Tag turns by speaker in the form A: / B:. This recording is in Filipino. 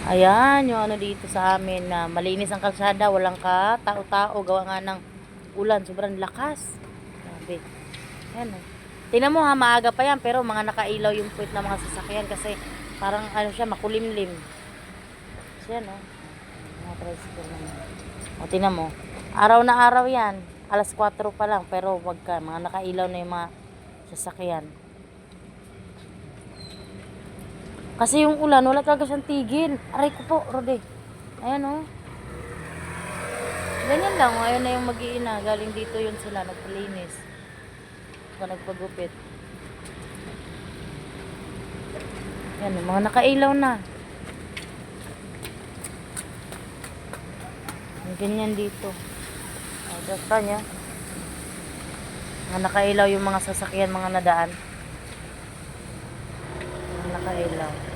A: Ayan, yung ano dito sa amin na malinis ang kalsada, walang tao-tao, gawa nga ng ulan, sobrang lakas. Grabe. Ayan o. Tingnan mo ha, maaga pa yan, pero mga nakailaw yung puwit ng mga sasakyan kasi parang ano siya, makulimlim. So yan o. Mga tricycle naman. O, tingnan mo. Araw na araw yan. Alas 4 pa lang, pero wag ka, mga nakailaw na yung mga sasakyan. Kasi yung ulan, wala talaga siyang tigil. Aray ko po, Rode. Ayan o. Ganyan lang, ayun na yung mag-iina. Galing dito yun sila, nagpalinis. Nagpagupit. Yan, mga nakailaw na. Ganyan dito. O, basta niya. Mga nakailaw yung mga sasakyan, mga nadaan. Mga nakailaw.